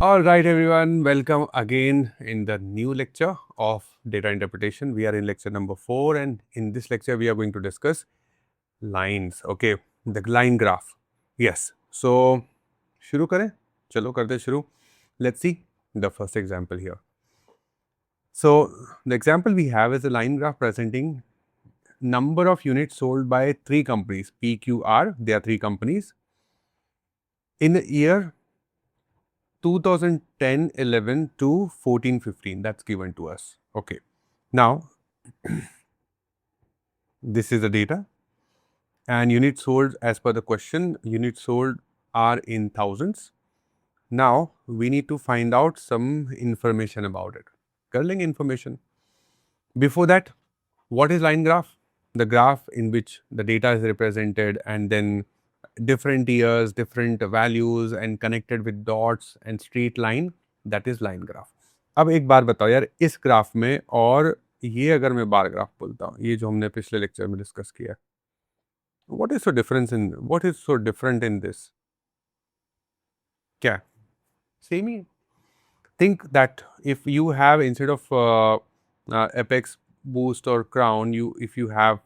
All right, everyone, welcome again in the new lecture of data interpretation. We are in lecture number 4, and in this lecture, we are going to discuss lines. Okay, the line graph. Yes, so शुरू करें चलो करते शुरू. Let's see the first example here. So the example we have is a line graph presenting number of units sold by 3 companies, PQR. There are 3 companies in the year 2010, 11 to 14, 15. That's given to us. Okay. Now, this is the data, and units sold as per the question, units sold are in thousands. Now, we need to find out some information about it. Curling information. Before that, what is line graph? The graph in which the data is represented and then different years, different values and connected with dots and straight line, that is line graph. अब एक बार बताओ यार, इस graph में और ये अगर मैं बार ग्राफ बोलता हूँ, ये जो हमने पिछले लेक्चर में डिस्कस किया, what is so different in this? क्या same he. Think that if you have, instead of Apex, Boost or Crown, if you have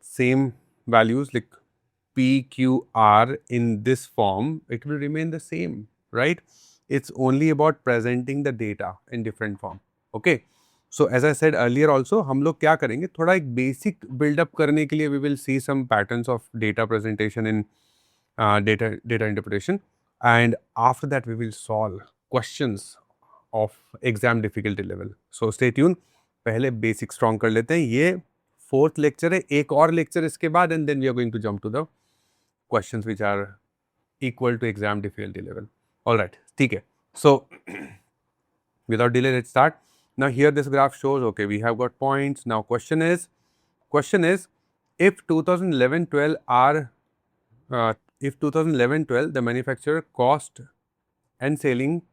same values like PQR in this form, it will remain the same, right? It's only about presenting the data in different form. Okay. So as I said earlier also, हम लोग क्या करेंगे, थोड़ा एक basic build up करने के लिए we will see some patterns of data presentation in data interpretation, and after that we will solve questions of exam difficulty level. So stay tuned. पहले basic strong कर लेते हैं. ये फोर्थ लेक्चर है, एक और लेक्चर इसके बाद, and then we are going to jump to the questions which are equal to exam difficulty level. Alright, ठीक है. So without delay, let's start. Now here this graph shows, okay, we have got points. Now question is if 2011-12 are if 2011-12 the manufacturer cost and selling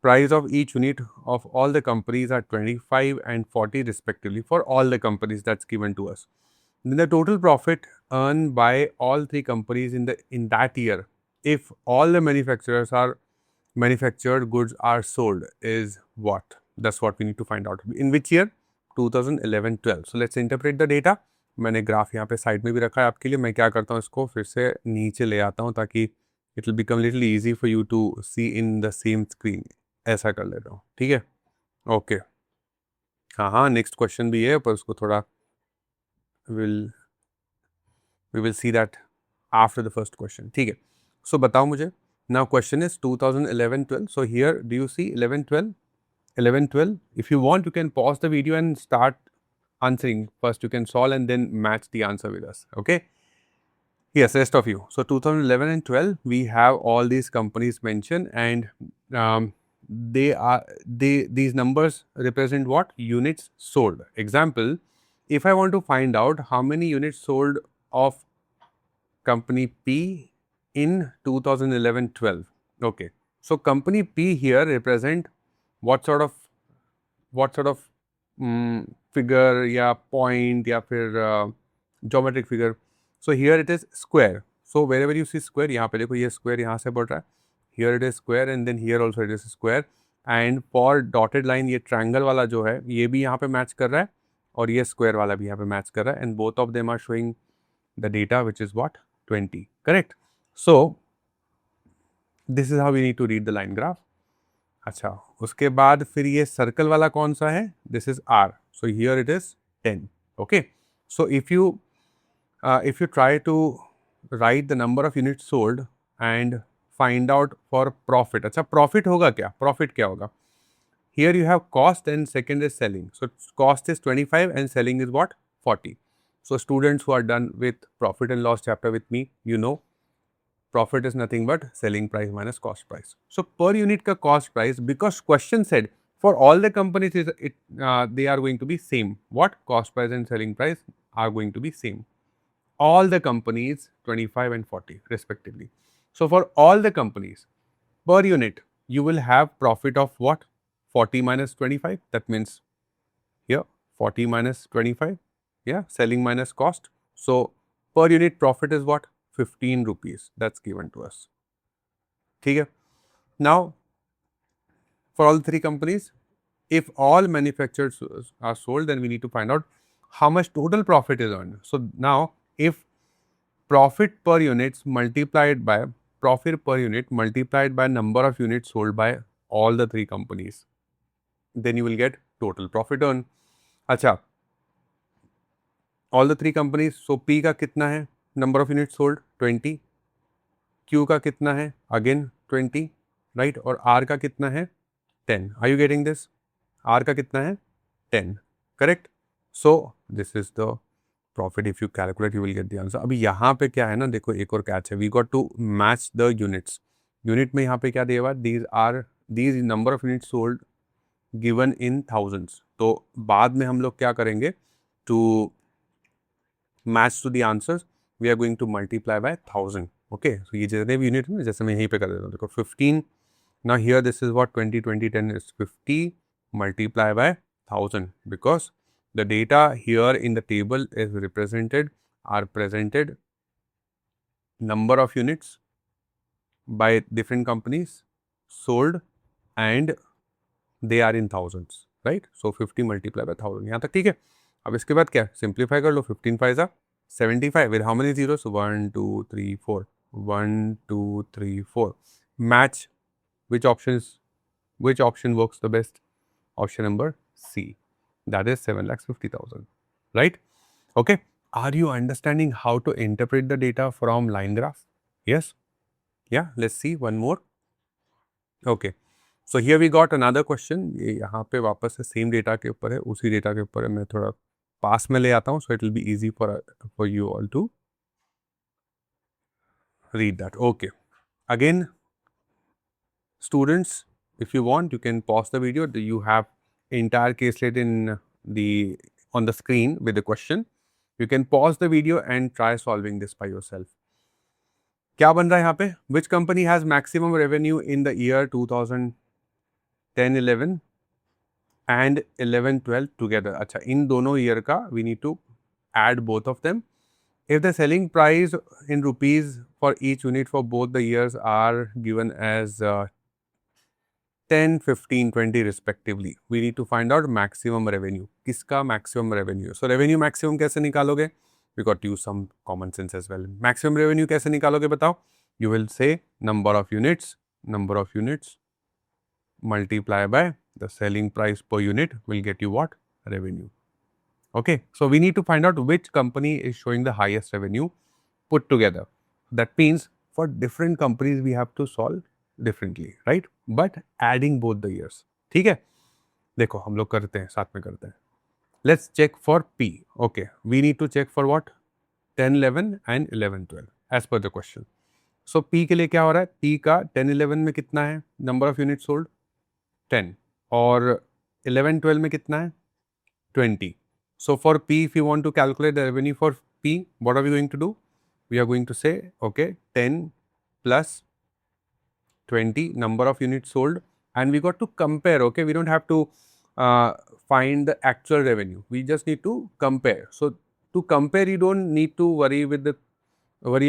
price of each unit of all the companies are 25 and 40 respectively for all the companies, that's given to us. Then the total profit earned by all 3 companies in that year, if all the manufactured goods are sold, is what? That's what we need to find out. In which year? 2011-12. So let's interpret the data. मैंने graph यहाँ पे side में भी रखा है आपके लिए. मैं क्या करता हूँ, इसको फिर से नीचे ले आता हूँ ताकि it will become little easy for you to see in the same screen. ऐसा कर लेता हूँ, ठीक है. ओके, हाँ, नेक्स्ट क्वेश्चन भी है, पर उसको थोड़ा we will see that after the first question. ठीक है. So बताओ मुझे. Now question is 2011-12. So here do you see 11-12? 11-12. If you want, you can pause the video and start answering. First you can solve and then match the answer with us. Okay. Yes, rest of you. So 2011 and 12, we have all these companies mentioned, and these numbers represent what? Units sold. Example, if I want to find out how many units sold of company P in 2011-12. Okay. So company P here represent what sort of figure या point या फिर geometric figure. So here it is square. So wherever you see square, यहाँ पे देखो ये square यहाँ से बढ़ रहा है. Here it is square and then here also it is square. And for dotted line ये triangle वाला जो है ये भी यहाँ पे match कर रहा है और ये square वाला भी यहाँ पे match कर रहा है. And both of them are showing the data which is what? 20. Correct. So this is how we need to read the line graph. अच्छा, उसके बाद फिर ये सर्कल वाला कौन सा है? This is R. So here it is 10. Okay. So if you try to write the number of unit sold and find out for profit. अच्छा, प्रॉफिट होगा क्या? प्रॉफिट क्या होगा? Here you have cost and second is selling. So cost is 25 and selling is what? 40. So students who are done with profit and loss chapter with me, you know, profit is nothing but selling price minus cost price. So per unit ka cost price, because question said for all the companies they are going to be same. What? Cost price and selling price are going to be same. All the companies 25 and 40 respectively. So for all the companies per unit you will have profit of what? 40 minus 25. That means here 40 minus 25. Yeah, selling minus cost. So per unit profit is what? 15 rupees. That's given to us. ठीक है. Now for all three companies, if all manufactured are sold, then we need to find out how much total profit is earned. So now if profit per units multiplied by profit per unit multiplied by number of units sold by all the three companies, then you will get total profit earned. अच्छा, all the three companies, so P का कितना है number of units sold 20, Q का कितना है again 20, right, और R का कितना है 10. Are you getting this? R का कितना है 10, correct? So this is the profit. If you calculate, you will get the answer. अभी यहाँ पे क्या है ना, देखो एक और कैच है. We got to match the units. Unit में यहाँ पे क्या दिया हुआ? These number of units sold given in thousands. तो बाद में हम लोग क्या करेंगे? To match to the answers, we are going to multiply by 1000. Okay, so ये जितने भी यूनिट है जैसे मैं यहीं पे कर देता हूँ. देखो 15. Now here this is what 20, 20, 10 is 50 multiply by 1000 because the data here in the table is presented number of units by different companies sold and they are in thousands, right? So 50 multiply by 1000. यहाँ तक ठीक है. अब इसके बाद क्या simplify कर लो. 15 5 are 75 with how many zeros? 1 2 3 4. 1 2 3 4. Match which option works the best? Option number C, that is 7,50,000, right? Okay, are you understanding how to interpret the data from line graph? Yes, yeah, let's see one more. Okay, so here we got another question. ये यहाँ पे वापस से same data के ऊपर है, उसी data के ऊपर है. मैं थोड़ा पास में ले आता हूँ, so it will be easy for you all to read that. Okay, again students, if you want, you can pause the video. You have entire caselet on the screen with the question. You can pause the video and try solving this by yourself. क्या बन रहा है यहाँ पे? Which company has maximum revenue in the year 2010-11 and 11-12 together? अच्छा, इन दोनों year का we need to add both of them. If the selling price in rupees for each unit for both the years are given as 10, 15, 20 respectively, we need to find out maximum revenue. किसका maximum revenue? So revenue maximum कैसे निकालोगे? We got to use some common sense as well. Maximum revenue कैसे निकालोगे बताओ? You will say number of units multiply by the selling price per unit will get you what? Revenue. Okay, so we need to find out which company is showing the highest revenue put together. That means for different companies we have to solve differently, right? But adding both the years. ठीक है, देखो हम लोग करते हैं, साथ में करते हैं. Let's check for P. Okay, we need to check for what? 10, 11 and 11, 12 as per the question. So P के लिए क्या हो रहा है? P का 10, 11 में कितना है? Number of units sold 10 और 11, 12 में कितना है? 20. So for P, if you want to calculate the revenue for P, what are we going to do? We are going to say, okay, 10 plus 20 number of units sold, and we got to compare. Okay, we don't have to find the actual revenue. We just need to compare. So to compare, you don't need to worry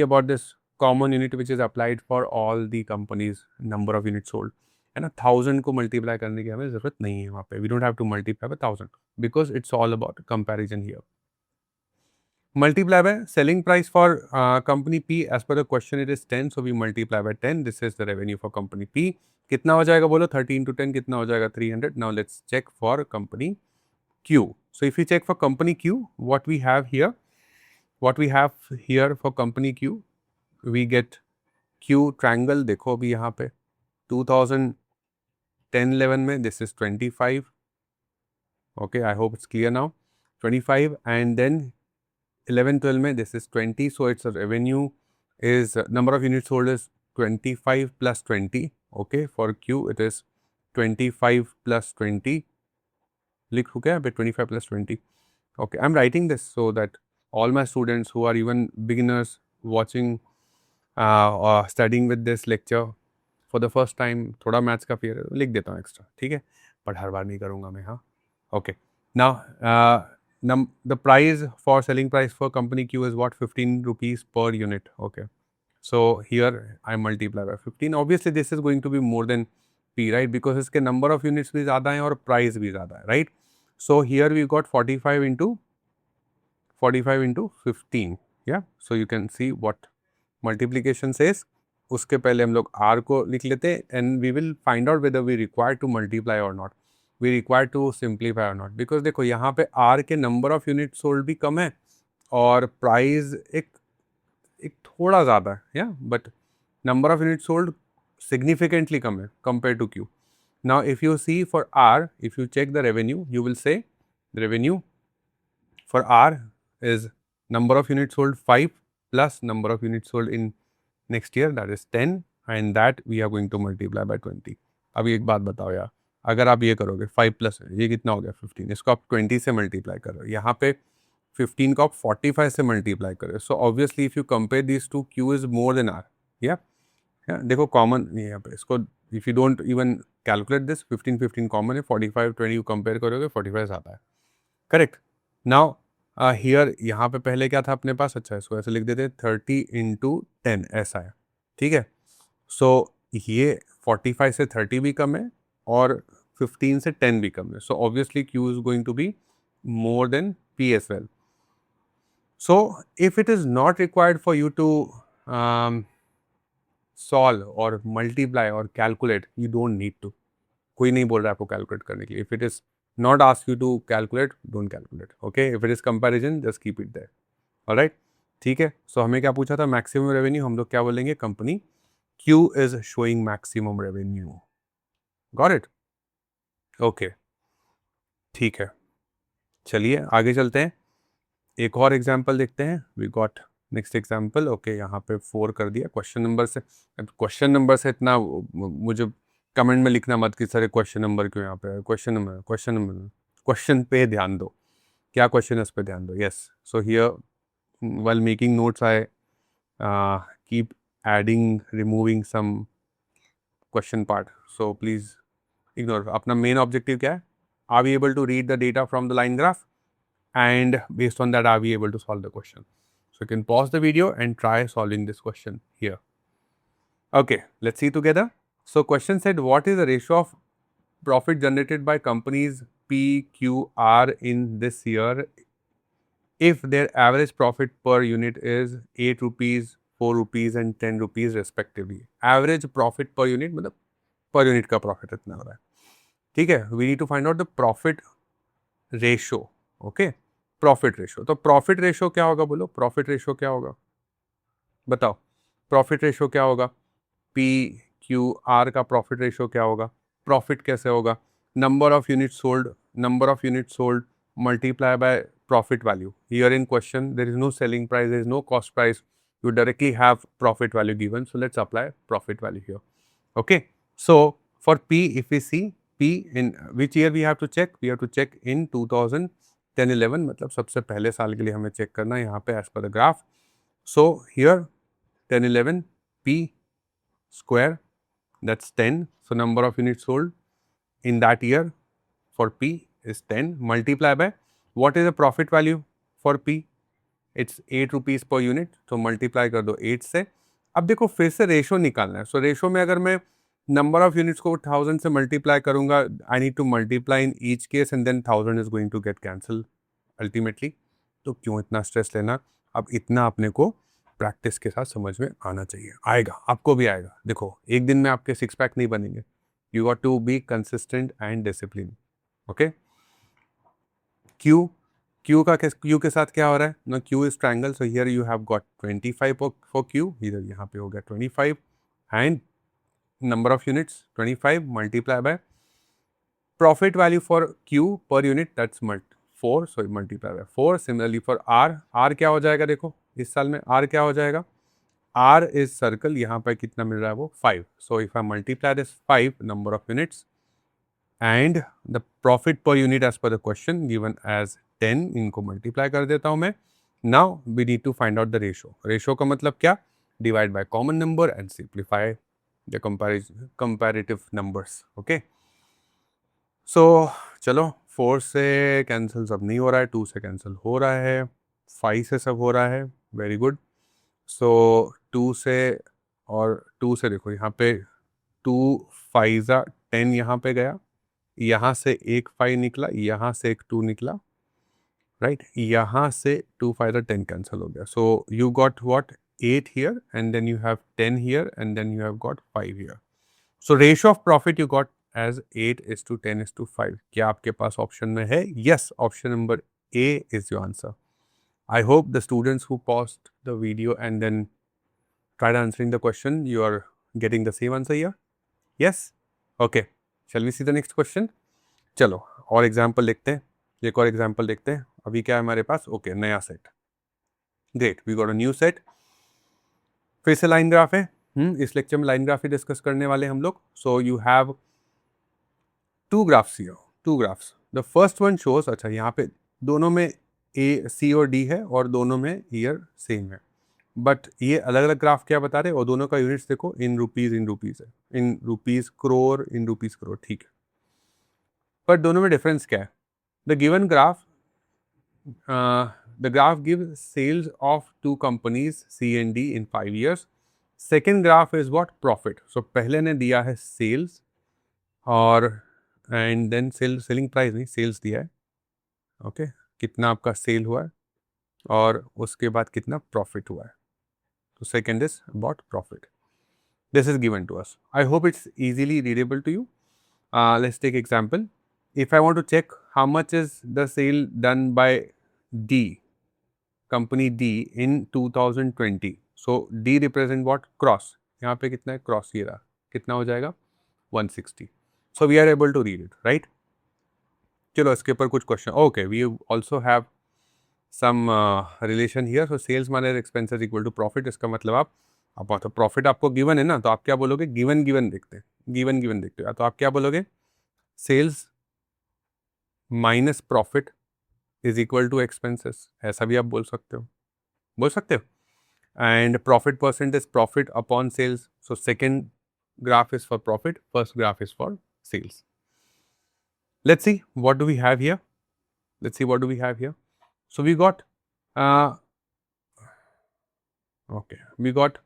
about this common unit which is applied for all the companies number of units sold. है ना, 1000 को multiply करने की हमें ज़रूरत नहीं है वहाँ पे. We don't have to multiply by 1000 because it's all about comparison here. Multiply by selling price for company P as per the question it is 10, so we multiply by 10. This is the revenue for company P. कितना हो जाएगा बोलो? 13 to 10 कितना हो जाएगा? 300. Now let's check for company Q. So if we check for company Q, what we have here for company Q, we get Q triangle. देखो अभी यहाँ पे 2010-11 में this is 25. Okay, I hope it's clear now. 25 and then 11-12 में this is 20. So its revenue is number of units sold is 25 plus 20. Okay, for Q it is 25 plus 20. लिख हो गया 25 plus 20. Okay, I'm writing this so that all my students who are even beginners watching or studying with this lecture for the first time, थोड़ा maths का fear लिख देता हूँ extra. ठीक है, बट हर बार नहीं करूँगा मैं. हाँ, okay. Now the price for selling price for company Q is what? 15 rupees per unit. Okay, So here I multiply by 15. Obviously this is going to be more than P, right? Because इसके number of units भी ज़्यादा हैं और price भी ज़्यादा है, right? So here we got 45 into 15. Yeah, so you can see what multiplication says. उसके पहले हम लोग R को लिख लेते हैं and we will find out whether we require to multiply or not. We require to simplify or not. Because देखो यहाँ पे R के number of units sold भी कम है और price एक थोड़ा ज़्यादा है, yeah, but number of units sold significantly कम है compared to Q. Now if you see for R, if you check the revenue, you will say the revenue for R is number of units sold 5 plus number of units sold in next year, that is 10, and that we are going to multiply by 20. अभी एक बात बताओ यार, अगर आप ये करोगे 5 plus ये कितना हो गया 15, इसको आप 20 से मल्टीप्लाई करो, यहाँ पे 15 को आप 45 से मल्टीप्लाई करो. So obviously if you compare this to, Q is more than R. या देखो कॉमन यहाँ पे इसको, if you don't even calculate this, 15 common है, 45 20 यू कंपेयर करोगे 45 आता है, करेक्ट. नाउ हियर यहाँ पे पहले क्या था अपने पास, अच्छा इसको ऐसे लिख देते 30 इंटू 10 ऐसा है, ठीक है. सो ये 45 से 30 भी कम है और 15 से 10 भी कम है. So obviously Q is going to be more than P as well. So if it is not required for you to solve or multiply or calculate, you don't need to. कोई नहीं बोल रहा है आपको कैलकुलेट करने के लिए. If it is not asked you to calculate, don't calculate. Okay? If it is comparison, just keep it there. Alright? ठीक है. So हमें क्या पूछा था, मैक्सिमम रेवेन्यू. हम लोग क्या बोलेंगे, company Q is showing maximum revenue. Got it? Okay. ठीक है, चलिए आगे चलते हैं, एक और एग्जाम्पल देखते हैं. We got next example. Okay, यहाँ पे 4 कर दिया क्वेश्चन नंबर से. क्वेश्चन नंबर से इतना मुझे कमेंट में लिखना मत कि सर क्वेश्चन नंबर क्यों यहाँ पे, क्वेश्चन पे ध्यान दो, क्या क्वेश्चन है उस पर ध्यान दो. Yes, so here while making notes I keep adding removing some question part, so please ignore. अपना मेन ऑब्जेक्टिव क्या है, are we able to read the data from the line graph, and based on that are we able to solve the question. So you can pause the video and try solving this question here. Okay, let's see together. So question said, what is the ratio of profit generated by companies P, Q, R in this year if their average profit per unit is 8 rupees, 4 rupees and 10 rupees respectively. Average profit per unit मतलब per unit का profit इतना हो रहा है, ठीक है. We need to find out the profit ratio. Okay, profit ratio. तो profit ratio क्या होगा, बोलो प्रॉफिट रेशो क्या होगा, बताओ प्रॉफिट रेशो क्या होगा. पी क्यू आर का प्रॉफिट रेशो क्या होगा, प्रॉफिट कैसे होगा, number of unit sold multiply by profit value. Here in question there is no selling price, there is no cost price, you directly have profit value given, so let's apply profit value here. Okay, so for P, if we see P in which year we have to check, we have to check in 2010-11, मतलब सबसे पहले साल के लिए हमें check करना है यहाँ पे as per the graph. So here 10-11 P square, that's 10, so number of units sold in that year for P is 10, multiply by what is the profit value for P, it's 8 rupees per unit, तो multiply कर दो 8 से. अब देखो फिर से ratio निकालना है. सो रेशो में अगर मैं नंबर ऑफ यूनिट्स को 1000 से मल्टीप्लाई करूंगा, I need to multiply in each case and then 1000 is going to get cancel ultimately. तो क्यों इतना स्ट्रेस लेना, अब इतना अपने को प्रैक्टिस के साथ समझ में आना चाहिए. आएगा, आपको भी आएगा. देखो एक दिन में आपके 6 पैक नहीं बनेंगे, you got to be consistent and discipline. Okay, Q के साथ क्या हो रहा है ना, Q is triangle, so here you have got 25 for Q, इधर यहाँ पे हो गया 25 and number of units 25 multiply by profit value for Q per unit, that's 4, so multiply by 4. Similarly for R क्या हो जाएगा, देखो इस साल में R क्या हो जाएगा, R इज सर्कल, यहाँ पे कितना मिल रहा है वो 5, so if I multiply this 5 number of units and the profit per unit as per the question given as 10, इनको मल्टीप्लाई कर देता हूं मैं. Now we need to find out the ratio. Ratio का मतलब क्या, divide by common number and simplify the comparative numbers. Okay, so चलो 4 से कैंसिल सब नहीं हो रहा है, 2 से कैंसिल हो रहा है, 5 से सब हो रहा है, वेरी गुड. सो 2 से और 2 से देखो यहाँ पे 2 5 10 यहाँ पे गया, यहाँ से एक 5 निकला, यहाँ से एक 2 निकला, राइट, यहाँ से 2 5 10 कैंसिल हो गया. So you got what 8 here and then you have 10 here and then you have got 5 here. So ratio of profit you got as 8:10:5. क्या आपके पास ऑप्शन में है? Yes, option number A is your answer. I hope the students who paused the video and then tried answering the question, you are getting the same answer here. Yes? Okay. Shall we see the next question? चलो और example देखते हैं, एक और example देखते हैं. अभी क्या है हमारे पास? ओके, नया set. Great, we got a new set. फिर से लाइन ग्राफ है. इस लेक्चर में लाइन ग्राफ ही डिस्कस करने वाले हम लोग. So you have two graphs here, two graphs. The first one shows, अच्छा यहाँ पे दोनों में ए सी और डी है और दोनों में ईयर सेम है, बट ये अलग अलग ग्राफ क्या बता रहे हैं, और दोनों का यूनिट्स देखो इन रुपीज है, in rupees crore, in rupees crore, ठीक है. पर दोनों में डिफरेंस क्या है? The given graph, the graph give sales of two companies C and D in 5 years. Second graph is what? Profit. So पहले ने दिया है सेल्स और एंड देन सेलिंग प्राइस नहीं, सेल्स दिया है. ओके, कितना आपका सेल हुआ है और उसके बाद कितना प्रॉफिट हुआ है. तो second is about profit. This is given to us. I hope it's easily readable to you. Let's take example. If I want to check how much is the sale done by D, company D, in 2020. So D represent what? Cross. यहाँ पे कितना है? Cross ये रहा, कितना हो जाएगा? 160. So we are able to read it, right. चलो इसके ऊपर कुछ question. Okay, we also have some relation here. So sales minus expenses equal to profit. इसका मतलब आप तो प्रॉफिट आपको गिवन है ना, तो आप क्या बोलोगे? गिवन देखते हैं, गिवन देखते हो तो आप क्या बोलोगे? Sales minus profit is equal to expenses. ऐसा भी आप बोल सकते हो. And profit percent is profit upon sales. So second graph is for profit, first graph is for sales. Let's see what do we have here. So we got we got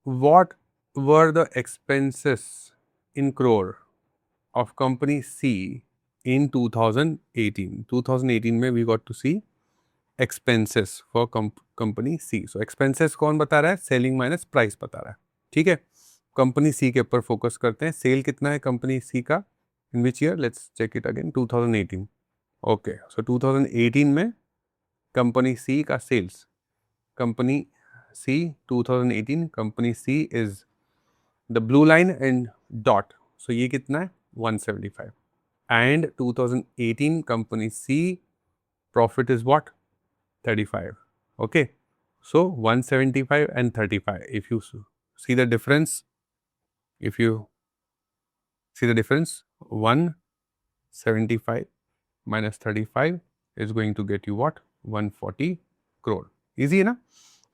what were the expenses in crore of company C in 2018. 2018 में we got to see expenses for company C. So expenses कौन बता रहा है? Selling minus price बता रहा है, ठीक है. कंपनी सी के ऊपर फोकस करते हैं. सेल कितना है कंपनी सी का? In which year? Let's check it again. 2018. Okay, so 2018 में कंपनी सी का sales, company C 2018, company C is the blue line and dot. So ये कितना है? 175. And 2018 company C profit is what? 35. Okay, so 175 and 35. If you see the difference, 175 minus 35 is going to get you what? 140 crore. Easy है ना?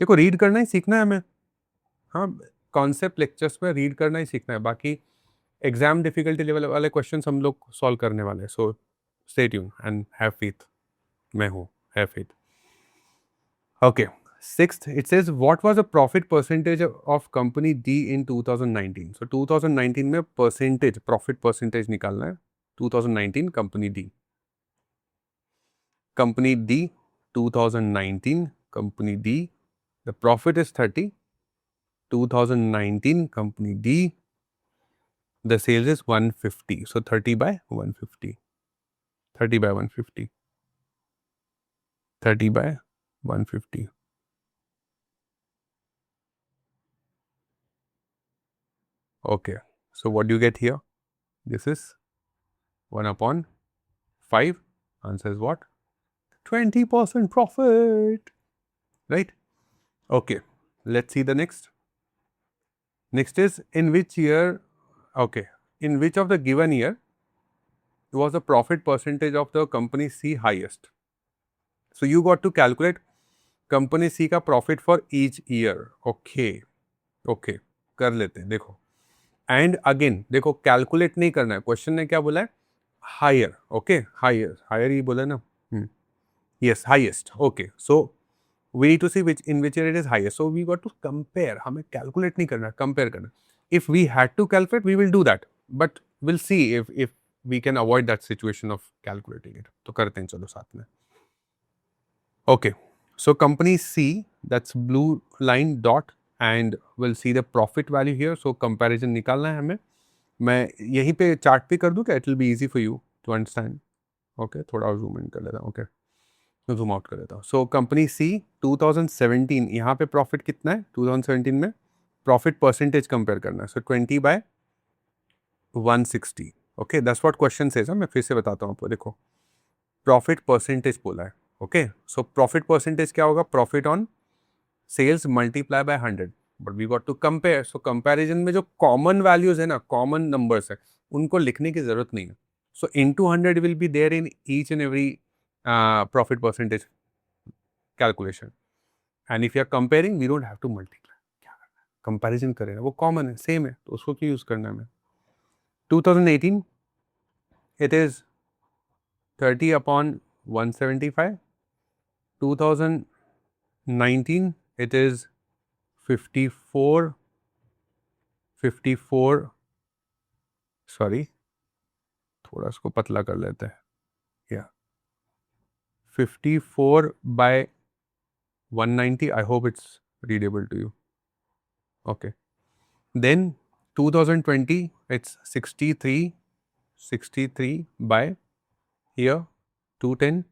देखो read करना ही सीखना है हमें. हाँ, कॉन्सेप्ट लेक्चर्स में रीड करना ही सीखना है, बाकी एग्जाम डिफिकल्टी लेवल वाले क्वेश्चन हम लोग सॉल्व करने वाले हैं. So stay tune and have faith. मैं हूँ, have faith. Okay, sixth, it says what was the profit percentage of company D in 2019. So 2019 में percentage, profit percentage निकालना है. 2019 company D, 2019 company D, the profit is 30. 2019 company D, the sales is 150. So 30 by 150. 30 by 150. 30 by 150. Okay, so what do you get here? This is 1 upon 5. Answer is what? 20% profit, right? Okay, let's see the next. Next is in which year, okay, in which of the given year was the profit percentage of the company C highest? So you got to calculate company C का profit for each year. Okay, कर लेते हैं. देखो, and again देखो calculate नहीं करना है. Question ने क्या बोला है? हायर. ओके, हायर ही बोला ना. Yes, highest. Okay, so we need to see which in which year it is highest. So we got to compare. हमें calculate नहीं करना, compare करना. If we had to calculate, we will do that. But we'll see if we can avoid that situation of calculating it. तो करते हैं चलो साथ में. Okay. So company C, that's blue line dot, and we'll see the profit value here. So comparison निकालना है हमें. मैं यहीं पे चार्ट पे कर दूँ क्या? It will be easy for you to understand. Okay, थोड़ा और जूम इन कर लेता हूँ. Okay, मैं जूम आउट कर लेता हूँ. सो कंपनी सी 2017, यहाँ पे प्रॉफिट कितना है? 2017 में प्रॉफिट परसेंटेज कंपेयर करना है. सो 20/160. Okay, that's what question says. मैं फिर से बताता हूँ आपको. देखो, प्रॉफिट परसेंटेज बोला है. ओके, सो प्रॉफिट परसेंटेज क्या होगा? Profit on sales multiply by 100. But we got to compare. So comparison में जो कॉमन वैल्यूज है ना, कॉमन नंबर्स है, उनको लिखने की जरूरत नहीं है. सो into 100 will be there in each and every profit percentage calculation. And if you are comparing, we don't have to multiply. क्या करना है? Comparison करें, वो common है, same है, तो उसको क्यों use करना है हमें? 2018, it is 30/175. 2019, it is 54. Sorry, थोड़ा इसको पतला कर लेते हैं. Yeah, 54/190. I hope it's readable to you. Okay. Then 2020, it's 63 by here 210.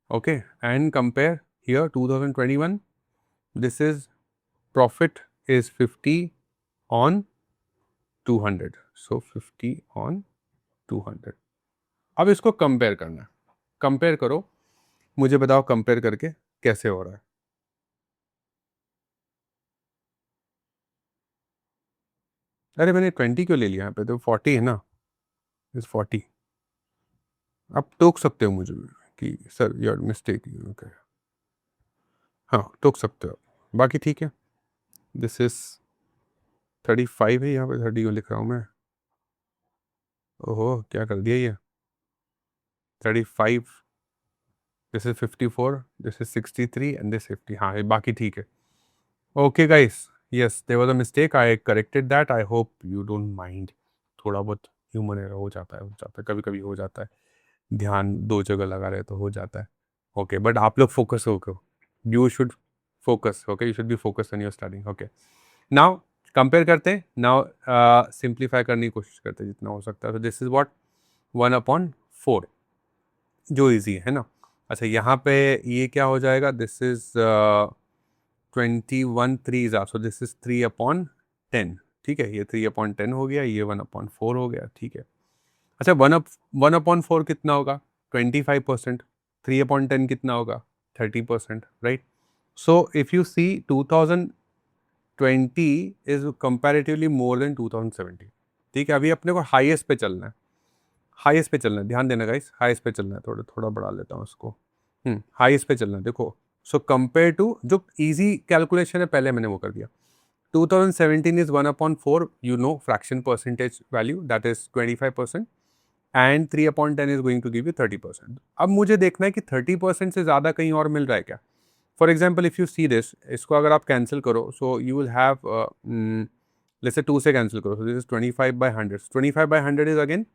Okay, and compare here 2021. This is profit is 50 on 200. So 50 on 200. अब इसको कंपेयर करना है. कंपेयर करो, मुझे बताओ कंपेयर करके कैसे हो रहा है. अरे मैंने 20 क्यों ले लिया? यहाँ पे तो 40 है ना. इस 40. आप टोक सकते हो मुझे कि सर योर मिस्टेक. ओके, हाँ टोक सकते हो. बाकी ठीक है. दिस इज 35 है, यहाँ पे 30 क्यों लिख रहा हूँ मैं? ओहो, क्या कर दिया ये? 35, this is 54, this is 63 and this 50. हाँ, बाकी ठीक है. Okay guys, yes there was a mistake, I corrected that. I hope you don't mind. थोड़ा बहुत ह्यूमन एरर हो जाता है, कभी कभी हो जाता है. ध्यान दो जगह लगा रहे तो हो जाता है. ओके, बट आप लोग फोकस हो. You should focus. Okay, you should be focus on your studying. Okay, now compare करते हैं. नाउ सिंप्लीफाई करने की कोशिश करते हैं जितना हो सकता है. तो दिस इज व्हाट 1/4, जो इजी है ना. अच्छा, यहाँ पे ये क्या हो जाएगा? This is 21 3 so this is 3/10. ठीक है, ये 3/10 हो गया, ये 1/4 हो गया. ठीक है. अच्छा, 1/4 कितना होगा? 25%. 3/10 कितना होगा? 30%. Right. So if you see 2020 is comparatively more than 2017. ठीक है, अभी अपने को हाईएस्ट पे चलना है. हाईएस्ट पे चलना है, ध्यान देना गाइस. हाईएस्ट पे चलना है. थोड़ा बढ़ा लेता हूँ इसको. हाईएस्ट पे चलना है. देखो, सो कंपेयर टू जो इजी कैलकुलेशन है, पहले मैंने वो कर दिया. 2017 is 1/4. You know, fraction percentage value, that is 25%. And 3/10 is going to give you 30%. अब मुझे देखना है कि 30% से ज़्यादा कहीं और मिल रहा है क्या. For example, if you see this, इसको अगर आप कैंसिल करो, so you will have, let's say 2 से कैंसिल करो, so this is 25/100. 25/100 is again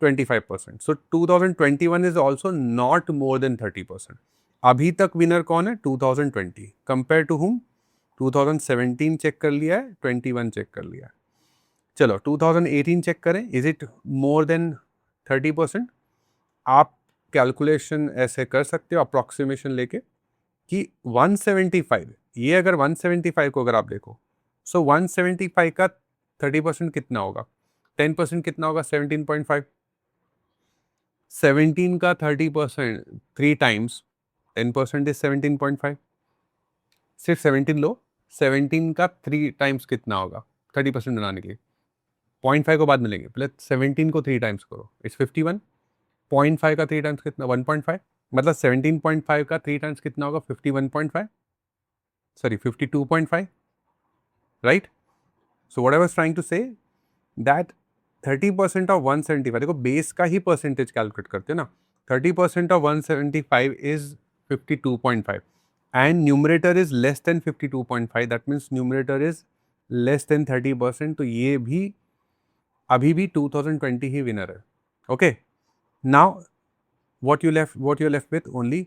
25%. So 2021 is also not more than 30%. अभी तक विनर कौन है? 2020. Compare to whom? 2017 चेक कर लिया है, 21 चेक कर लिया है. चलो 2018 चेक करें. Is it more than 30%? आप कैलकुलेशन ऐसे कर सकते हो अप्रॉक्सीमेशन लेके कि 175, ये अगर 175 को अगर आप देखो, सो 175 का 30% कितना होगा? 10% कितना होगा? 17.5. 17 का 30%, 3 टाइम्स 10% इज 17.5. सिर्फ 17 लो. 17 का 3 टाइम्स कितना होगा 30% बनाने के लिए? 0.5 को बाद में लेंगे. पहले 17 को 3 टाइम्स करो, इट्स 51. 0.5 का 3 टाइम्स कितना? 1.5. मतलब 17.5 का 3 टाइम्स कितना होगा? 51.5. Sorry, 52.5. Right. So what I was trying to say that 30% of 175, देखो बेस का ही परसेंटेज कैलकुलेट करते हैं ना, 30% of 175 is 52.5 and numerator is less than 52.5, that means numerator is less than 30%, तो ये भी अभी भी 2020 ही विनर है. Okay, now what you left with only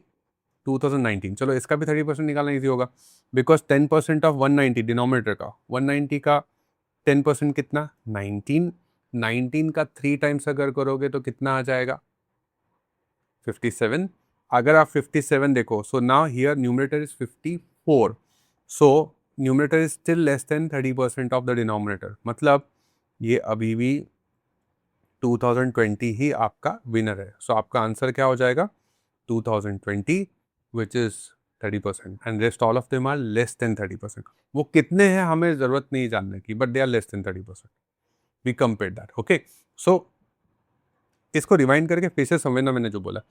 2019. चलो इसका भी 30% निकालना इजी होगा, बिकॉज 10% ऑफ 190 डिनोमिनेटर का, 190 का 10% कितना, 19. 19 का 3 टाइम्स अगर करोगे तो कितना आ जाएगा, 57. अगर आप 57 देखो, so now here numerator is 54, so numerator is still less than 30% of the denominator, मतलब ये अभी भी 2020 ही आपका विनर है. सो आपका आंसर क्या हो जाएगा, 2020, which is 30%, and rest all of them are less than 30%. वो कितने हैं हमें ज़रूरत नहीं जानने की, but they are less than 30%. We compared that. Okay, so इसको रिवाइंड करके फिर से समझना मैंने जो बोला.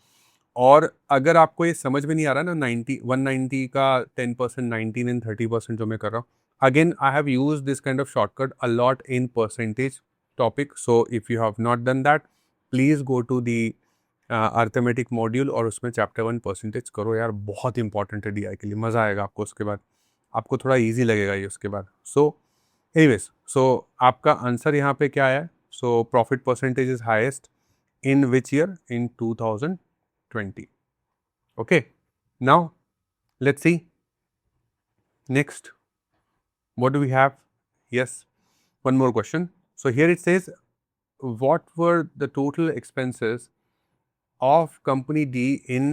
और अगर आपको ये समझ में नहीं आ रहा ना, 190 का 10%, 19 एंड 30% जो मैं कर रहा हूँ, again I have use this kind of shortcut a lot in percentage topic. So if you have not done that, please go to the arithmetic module और उसमें चैप्टर 1 परसेंटेज करो यार, बहुत इंपॉर्टेंट है DI के लिए, मज़ा आएगा आपको, उसके बाद आपको थोड़ा ईजी लगेगा ये उसके बाद. सो एनीवेज, सो आपका आंसर यहाँ पे क्या है, so profit percentage is highest in which year, in 2020. Okay, now let's see next what do we have. Yes, one more question. So here it says, what were the total expenses of company D in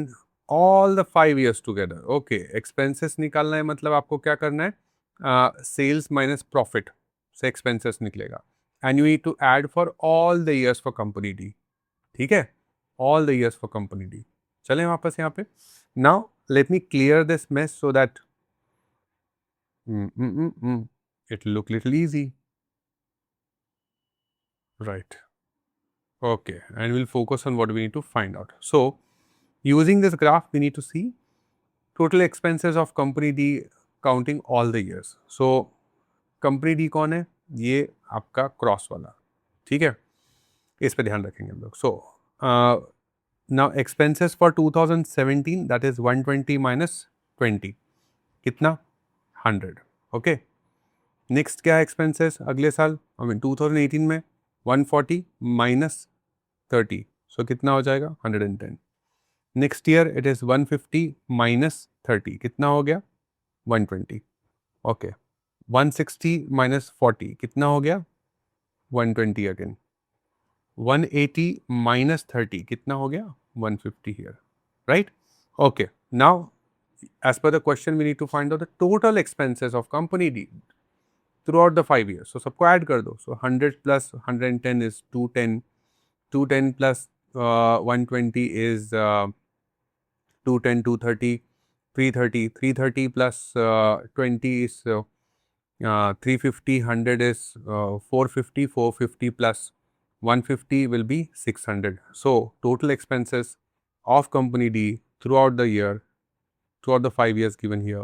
all the 5 years together. Okay, expenses निकालना है, मतलब आपको क्या करना है, sales minus profit से expenses निकलेगा, and you need to add for all the years for company D. ठीक है, all the years for company D. चलें वापस यहाँ पे. Now let me clear this mess so that it look little easy, right? Okay, and we'll focus on what we need to find out. So using this graph, we need to see total expenses of company D counting all the years. So company D कौन है, ये आपका cross वाला, ठीक है, इस पे ध्यान रखेंगे हम लोग. So now expenses for 2017, that is 120 minus 20, कितना, 100. ओके, नेक्स्ट क्या है एक्सपेंसेस अगले साल, 2018 में 140 माइनस 30, सो कितना हो जाएगा, 110. Next year it is 150 minus 30, कितना हो गया, 120. ओके, 160 माइनस 40 कितना हो गया, 120 अगेन. 180 माइनस 30 कितना हो गया, 150 here, right? Okay, now as per the question we need to find out the total expenses of company D throughout the 5 years. So सबको ऐड कर दो. So 100 plus 110 is 210, 210 plus 120 is 210, 230, 330, 330 plus 20 is 350, 100 is 450, 450 plus 150 will be 600. So total expenses of company D throughout the year, throughout the 5 years given here,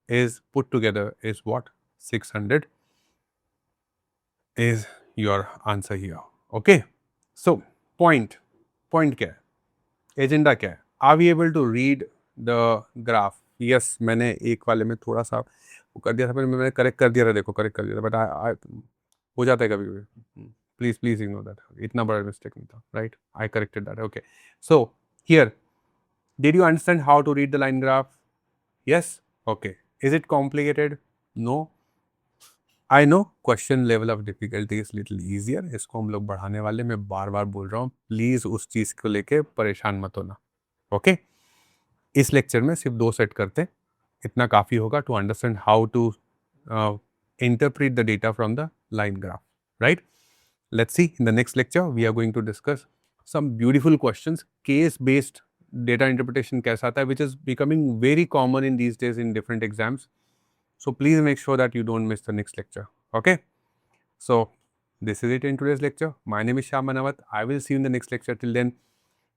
is put together is what, 600 is your answer here. Okay, so point क्या है, agenda क्या है, are we able to read the graph. Yes, मैंने एक वाले में थोड़ा सा वो कर दिया था, पर मैंने करेक्ट कर दिया था, देखो करेक्ट कर दिया था, बट आई हो जाता है कभी कभी, प्लीज इग्नोर दैट, इतना बड़ा मिस्टेक नहीं था, right, I corrected that. Okay, so here did you understand how to read the line graph? Yes? Okay. Is it complicated? No. I know question level of difficulty is little easier. इसको हम लोग बढ़ाने वाले, मैं बार बार बोल रहा हूँ, please उस चीज को लेके परेशान मत होना. ओके, इस लेक्चर में सिर्फ 2 सेट करते, इतना काफी होगा to understand how to interpret the data from the line graph, right? Let's see, in the next lecture we are going to discuss some beautiful questions, case based data interpretation कैसा आता है, which is becoming very common in these days in different exams. So please make sure that you don't miss the next lecture. Okay, so this is it in today's lecture. My name is Shyam Manawat. I will see you in the next lecture. Till then,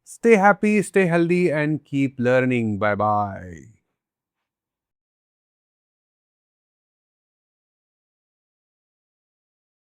stay happy, stay healthy, and keep learning. Bye bye.